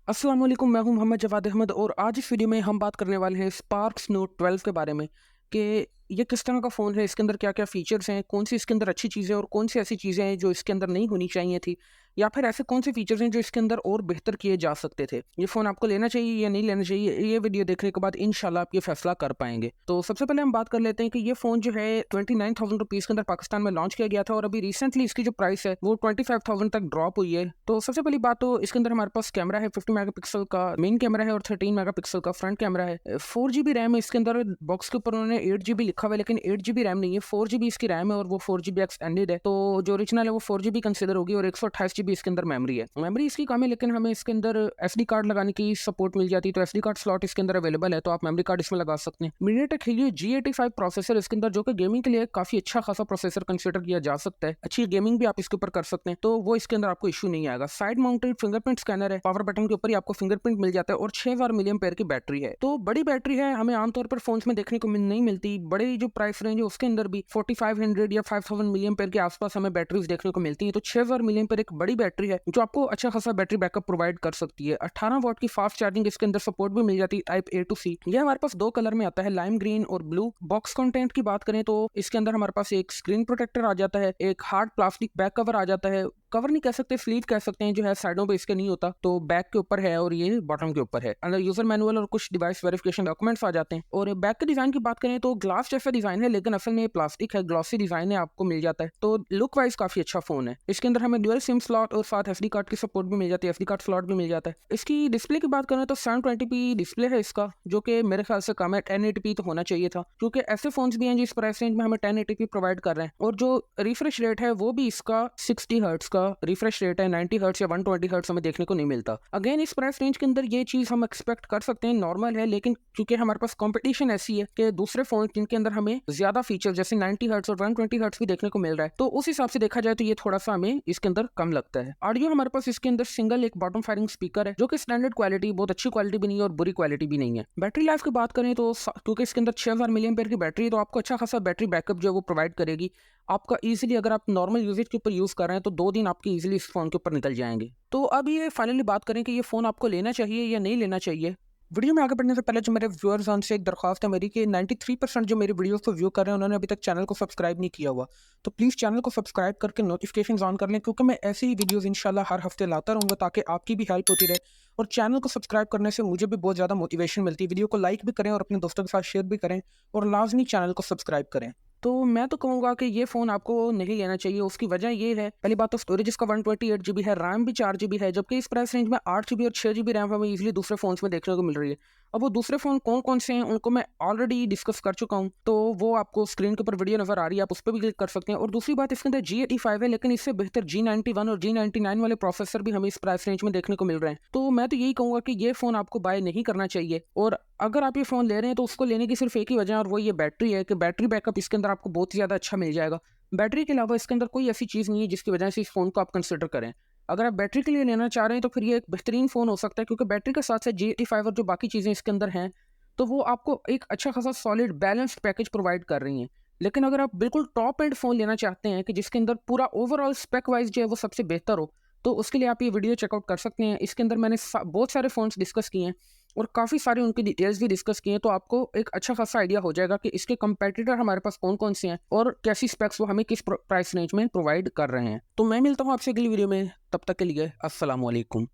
अस्सलाम वालेकुम, मैं हूं मोहम्मद जवाद अहमद और आज इस वीडियो में हम बात करने वाले हैं स्पार्क्स नोट 12 के बारे में कि ये किस तरह का फ़ोन है, इसके अंदर क्या-क्या फ़ीचर्स हैं, कौन सी इसके अंदर अच्छी चीज़ें और कौन सी ऐसी चीज़ें हैं जो इसके अंदर नहीं होनी चाहिए थी, या फिर ऐसे कौन से फ़ीचर्स हैं जो इसके अंदर और बेहतर किए जा सकते थे। ये फ़ोन आपको लेना चाहिए या नहीं लेना चाहिए, ये वीडियो देखने के बाद इंशाल्लाह आप ये फ़ैसला कर पाएँगे। तो सबसे पहले हम बात कर लेते हैं कि ये फ़ोन जो है 29,000 रुपीज़ के अंदर पाकिस्तान में लॉन्च किया गया था और अभी रिसेंटली इसकी जो प्राइस है वो 25,000 तक ड्रॉप हुई है। तो सबसे पहली बात तो इसके अंदर हमारे पास कैमरा है, 50 मेगापिक्सल का मेन कैमरा है और 13 मेगापिक्सल का फ्रंट कैमरा है। 4 जीबी रैम है इसके अंदर। बॉक्स के ऊपर उन्होंने 8 जीबी लिखा हुआ है लेकिन 8 जीबी रैम नहीं है, 4 जीबी इसकी रैम है और वो 4 जीबी एक्सटेंडेड है। तो जो ओरिजिनल है वो 4 जीबी कंसिडर होगी और 128 जीबी इसके अंदर मेमोरी है। मेमोरी इसकी कम है लेकिन हमें इसके अंदर एसडी कार्ड लगाने की सपोर्ट मिल जाती है, तो एसडी कार्ड स्लॉट इसके अंदर अवेलेबल है, तो आप मेमोरी कार्ड इसमें लगा सकते हैं। मीडियाटेक Helio G85 प्रोसेसर इसके अंदर, जो कि गेमिंग के लिए काफी अच्छा खासा प्रोसेसर कंसिडर किया जा सकता है। अच्छी गेमिंग भी आप इसके ऊपर कर सकते हैं, तो वो इसके अंदर आपको इशू नहीं आएगा। साइड माउंटेड फिंगरप्रिंट स्कैनर है, पावर बटन के ऊपर ही आपको फिंगरप्रिंट मिल जाता है और 6000 मिलियम पेयर की बैटरी है। तो बड़ी बैटरी है, हमें आमतौर पर फोन्स में देखने को नहीं मिलती। बड़े जो प्राइस रेंज है उसके अंदर भी 4500 या 5000 मिलियम पेयर के आसपास हमें बैटरीज देखने को मिलती है। तो 6000 मिलियम पेयर एक बड़ी बैटरी है जो आपको अच्छा खासा बैटरी बैकअप प्रोवाइड कर सकती है। 18 वॉट की फास्ट चार्जिंग इसके अंदर सपोर्ट भी मिल जाती है, टाइप A to C। ये हमारे पास दो कलर में आता है, लाइम ग्रीन और ब्लू। बॉक्स कंटेंट की बात करें तो इसके अंदर हमारे पास एक स्क्रीन प्रोटेक्टर आ जाता है, एक हार्ड प्लास्टिक बैक कवर आ जाता है। कवर नहीं कह सकते, स्लीव कह सकते हैं, जो है साइडों पे इसके नहीं होता, तो बैक के ऊपर है और ये बॉटम के ऊपर है। अंदर यूजर मैनुअल और कुछ डिवाइस वेरिफिकेशन डॉक्यूमेंट्स आ जाते हैं। और बैक के डिजाइन की बात करें तो ग्लास जैसा डिजाइन है लेकिन असल में ये प्लास्टिक है, ग्लॉसी डिजाइन है, आपको मिल जाता है। तो लुक वाइज काफी अच्छा फोन है। इसके अंदर हमें ड्यूअल सिम स्लॉट और साथ एसडी कार्ड की सपोर्ट भी मिल जाती है, एसडी कार्ड स्लॉट भी मिल जाता है। इसकी डिस्प्ले की बात करें तो 720p डिस्प्ले है इसका, जो कि मेरे ख्याल से कम है। 1080p तो होना चाहिए था, क्योंकि ऐसे फोन्स भी हैं जिस प्राइस रेंज में हमें 1080p प्रोवाइड कर रहे हैं। और जो रिफ्रेश रेट है वो भी इसका 60 हर्ट्स का रिफ्रेश रेट है, 90 हर्ट्स या 120 हर्ट्स हमें देखने को नहीं मिलता। अगेन इस प्राइस रेंज के अंदर ये चीज हम एक्सपेक्ट कर सकते हैं, नॉर्मल है, लेकिन क्योंकि हमारे पास कंपटीशन ऐसी है कि दूसरे फोन जिनके अंदर हमें ज्यादा फीचर जैसे 90 हर्ट्स और 120 हर्ट्स भी देखने को मिल रहा है, तो उस हिसाब से देखा जाए तो ये थोड़ा सा हमें इसके अंदर कम लगता है। ऑडियो हमारे पास इसके अंदर सिंगल एक बॉटम फायरिंग स्पीकर है, जो कि स्टैंडर्ड क्वालिटी, बहुत अच्छी क्वालिटी भी नहीं है और बुरी क्वालिटी भी नहीं है। बैटरी लाइफ की बात करें तो क्योंकि इसके अंदर 6000 मिलियन पेयर की बैटरी है, तो आपको अच्छा खासा बैटरी बैकअप जो है वो प्रोवाइड करेगी। आपका इजीली, अगर आप नॉर्मल यूजेज के ऊपर यूज कर रहे हैं तो 2 दिन आपके इजीली इस फोन के ऊपर निकल जाएंगे। तो अब ये फाइनली बात करें कि ये फोन आपको लेना चाहिए या नहीं लेना चाहिए। वीडियो में आगे बढ़ने से पहले जो मेरे व्यूअर्स हैं उनसे एक दरख्वास्त है मेरी कि 93% जो मेरी वीडियोस को व्यू कर रहे हैं उन्होंने अभी तक चैनल को सब्सक्राइब नहीं किया हुआ। तो प्लीज़ चैनल को सब्सक्राइब करके नोटिफिकेशंस ऑन कर लें, क्योंकि मैं ऐसी ही वीडियोस इंशाल्लाह हर हफ्ते लाता रहूँगा ताकि आपकी भी हेल्प होती रहे। और चैनल को सब्सक्राइब करने से मुझे भी बहुत ज़्यादा मोटिवेशन मिलती है। वीडियो को लाइक भी करें और अपने दोस्तों के साथ शेयर भी करें और लाजमी चैनल को सब्सक्राइब करें। तो मैं तो कहूँगा कि ये फ़ोन आपको नहीं लेना चाहिए। उसकी वजह ये है, पहली बात तो स्टोरेज इसका 128 जीबी है, रैम भी 4 जीबी है, जबकि इस प्राइस रेंज में 8 जीबी और 6 जीबी रैम हमें इजीली दूसरे फ़ोन्स में देखने को मिल रही है। अब वो दूसरे फ़ोन कौन कौन से हैं उनको मैं ऑलरेडी डिस्कस कर चुका हूँ, तो वो आपको स्क्रीन के ऊपर वीडियो नज़र आ रही है, आप उस पर भी क्लिक कर सकते हैं। और दूसरी बात, इसके अंदर G85 है लेकिन इससे बेहतर G91 और G99 वाले प्रोसेसर भी हमें इस प्राइस रेंज में देखने को मिल रहे हैं। तो मैं तो यही कहूँगा कि ये फ़ोन आपको बाय नहीं करना चाहिए। और अगर आप ये फ़ोन ले रहे हैं तो उसको लेने की सिर्फ एक ही वजह है और वो ये बैटरी है कि बैटरी बैकअप इसके अंदर आपको बहुत ही ज़्यादा अच्छा मिल जाएगा। बैटरी के अलावा इसके अंदर कोई ऐसी चीज़ नहीं है जिसकी वजह से इस फ़ोन को आप कंसिडर करें। अगर आप बैटरी के लिए लेना चाह रहे हैं तो फिर ये एक बेहतरीन फ़ोन हो सकता है, क्योंकि बैटरी के साथ साथ G85 और जो बाकी चीज़ें इसके अंदर हैं तो वो आपको एक अच्छा खासा सॉलिड बैलेंस्ड पैकेज प्रोवाइड कर रही हैं। लेकिन अगर आप बिल्कुल टॉप एंड फ़ोन लेना चाहते हैं कि जिसके अंदर पूरा ओवरऑल स्पेक वाइज जो है वो सबसे बेहतर हो, तो उसके लिए आप ये वीडियो चेकआउट कर सकते हैं। इसके अंदर मैंने बहुत सारे फ़ोन्स डिस्कस किए हैं और काफ़ी सारे उनकी डिटेल्स भी डिस्कस किए हैं, तो आपको एक अच्छा खासा आइडिया हो जाएगा कि इसके कंपेटिटर हमारे पास कौन कौन से हैं और कैसी स्पेक्स वो हमें किस प्राइस रेंज में प्रोवाइड कर रहे हैं। तो मैं मिलता हूँ आपसे अगली वीडियो में, तब तक के लिए अस्सलाम वालेकुम।